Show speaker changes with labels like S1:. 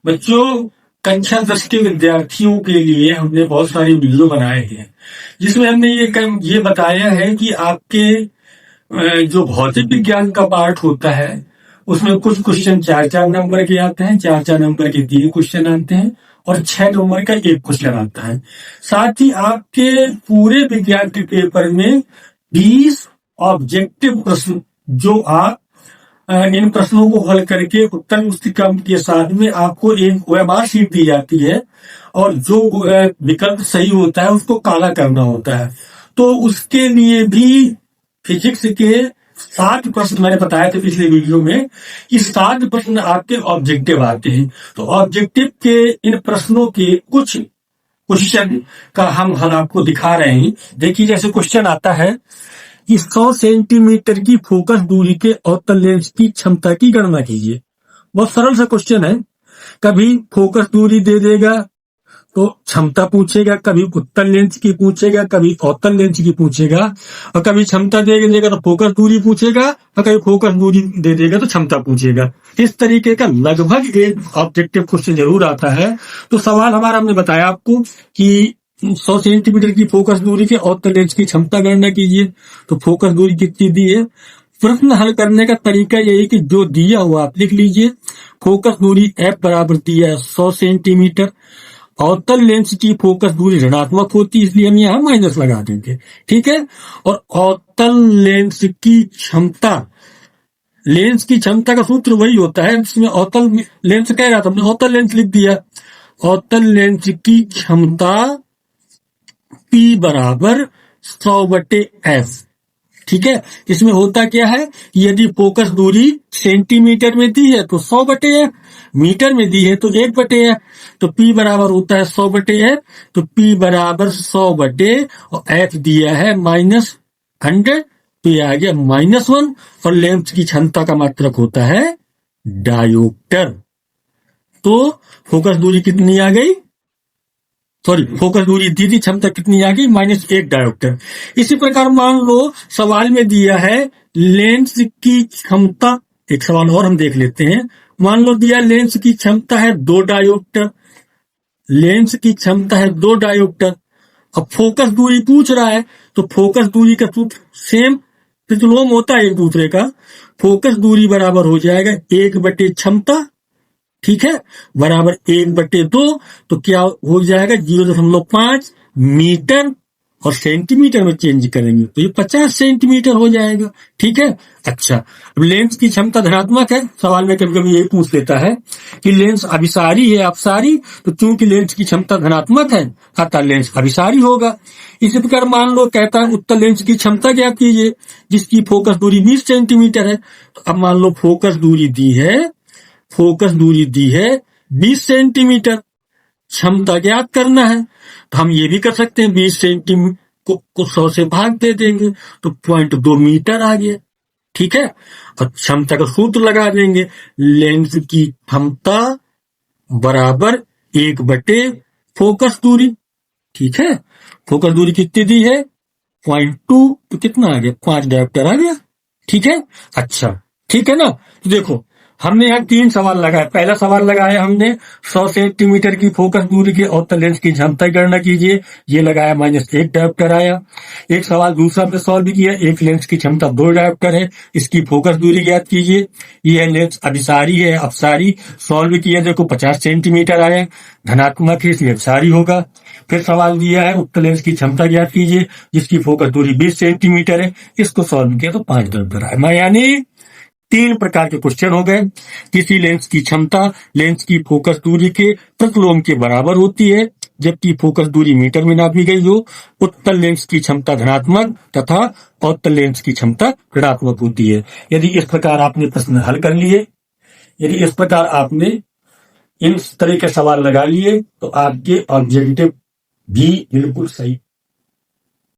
S1: बच्चों, कक्षा 10 के विद्यार्थियों के लिए हमने बहुत सारी वीडियो बनाए हैं जिसमें हमने ये बताया है कि आपके जो भौतिक विज्ञान का पार्ट होता है उसमें कुछ क्वेश्चन 4-4 नंबर के आते हैं, 4-4 नंबर के 3 क्वेश्चन आते हैं और 6 नंबर का 1 क्वेश्चन आता है। साथ ही आपके पूरे विज्ञान के पेपर में 20 ऑब्जेक्टिव प्रश्न जो आप इन प्रश्नों को हल करके उत्तर पुस्तिका के साथ में आपको एक OMR शीट दी जाती है और जो विकल्प सही होता है उसको काला करना होता है। तो उसके लिए भी फिजिक्स के 7 प्रश्न मैंने बताया था पिछले वीडियो में कि 7 प्रश्न आपके ऑब्जेक्टिव आते हैं। तो ऑब्जेक्टिव के इन प्रश्नों के कुछ क्वेश्चन का हम हल आपको दिखा रहे हैं। देखिए, जैसे क्वेश्चन आता है कि 100 सेंटीमीटर की फोकस दूरी के अवतल लेंस की क्षमता की गणना कीजिए। बहुत सरल सा क्वेश्चन है। कभी फोकस दूरी दे देगा तो क्षमता पूछेगा, कभी उत्तल लेंस की पूछेगा, कभी अवतल लेंस की पूछेगा, और कभी क्षमता दे देगा तो फोकस दूरी पूछेगा, और कभी फोकस दूरी दे देगा तो क्षमता पूछेगा। इस तरीके का लगभग एक ऑब्जेक्टिव क्वेश्चन जरूर आता है। तो सवाल हमारा, हमने बताया आपको कि 100 सेंटीमीटर की फोकस दूरी के अवतल लेंस की क्षमता गणना कीजिए। तो फोकस दूरी कितनी दी है? प्रश्न हल करने का तरीका यही कि जो दिया हुआ आप लिख लीजिए। फोकस दूरी F बराबर दिया है 100 सेंटीमीटर। अवतल लेंस की फोकस दूरी ऋणात्मक होती है, इसलिए हम यहाँ माइनस लगा देंगे, ठीक है। और अवतल लेंस की क्षमता, लेंस की क्षमता का सूत्र वही होता है जिसमें अवतल लेंस कह रहा था, हमने अवतल लेंस लिख दिया। अवतल लेंस की क्षमता P बराबर 100/F, ठीक है। इसमें होता क्या है कि यदि फोकस दूरी सेंटीमीटर में दी है तो 100/F, मीटर में दी है तो 1/F, तो P बराबर होता है 100/F। तो P बराबर 100/, और F दिया है -100, तो ये आ गया -1। और लेंस की क्षमता का मात्रक होता है डायोप्टर। तो फोकस दूरी कितनी आ गई? फोकस दूरी दी थी, क्षमता कितनी आ गई? -1 डायोप्टर। इसी प्रकार मान लो सवाल में दिया है लेंस की क्षमता, एक सवाल और हम देख लेते हैं। मान लो दिया लेंस की क्षमता है 2 डायोप्टर, लेंस की क्षमता है 2 डायोप्टर। अब फोकस दूरी पूछ रहा है तो फोकस दूरी का सूत्र सेम प्रतिलोम होता है एक दूसरे का। फोकस दूरी बराबर हो जाएगा 1/क्षमता, ठीक है, बराबर 1/2। तो क्या हो जाएगा? 0.5 मीटर, और सेंटीमीटर में चेंज करेंगे तो ये 50 सेंटीमीटर हो जाएगा, ठीक है। अच्छा, अब लेंस की क्षमता धनात्मक है। सवाल में कभी कभी यही पूछ लेता है कि लेंस अभिसारी है अपसारी, तो चूंकि लेंस की क्षमता धनात्मक है अतः लेंस अभिसारी होगा। इसी प्रकार मान लो कहता है उत्तल लेंस की क्षमता ज्ञात कीजिए जिसकी फोकस दूरी 20 सेंटीमीटर है। तो अब मान लो फोकस दूरी दी है 20 सेंटीमीटर, क्षमता ज्ञात करना है। तो हम ये भी कर सकते हैं, 20 सेंटीमीटर को 100 से भाग दे देंगे तो 0.2 मीटर आ गया, ठीक है। और क्षमता का सूत्र लगा देंगे, लेंस की क्षमता बराबर 1/, फोकस दूरी, ठीक है। फोकस दूरी कितनी दी है? 0.2, तो कितना आ गया? 5 डायोप्टर आ गया, ठीक है। अच्छा, ठीक है ना। तो देखो, हमने यहाँ 3 सवाल लगाए। पहला सवाल लगाया हमने 100 सेंटीमीटर की फोकस दूरी के अवतल लेंस की क्षमता की गणना कीजिए, ये लगाया -1 डायोप्टर आया। एक सवाल दूसरा पे सॉल्व किया, एक लेंस की क्षमता 2 डायोप्टर है, इसकी फोकस दूरी ज्ञात कीजिए। ये लेंस अभिसारी है अपसारी, सॉल्व किया, देखो 50 सेंटीमीटर आया, धनात्मक है इसलिए अपसारी होगा। फिर सवाल दिया है उत्तल लेंस की क्षमता ज्ञात कीजिए जिसकी फोकस दूरी 20 सेंटीमीटर है, इसको सॉल्व किया तो 5 डायोप्टर आया। यानी 3 प्रकार के क्वेश्चन हो गए। किसी लेंस की क्षमता लेंस की फोकस दूरी के प्रतिलोम के बराबर होती है जबकि फोकस दूरी मीटर में नापी गई हो। उत्तल लेंस की क्षमता धनात्मक तथा अवतल लेंस की क्षमता ऋणात्मक होती है। यदि इस प्रकार आपने प्रश्न हल कर लिए, यदि इस प्रकार आपने इन तरह के सवाल लगा लिए तो आपके ऑब्जेक्टिव भी बिल्कुल सही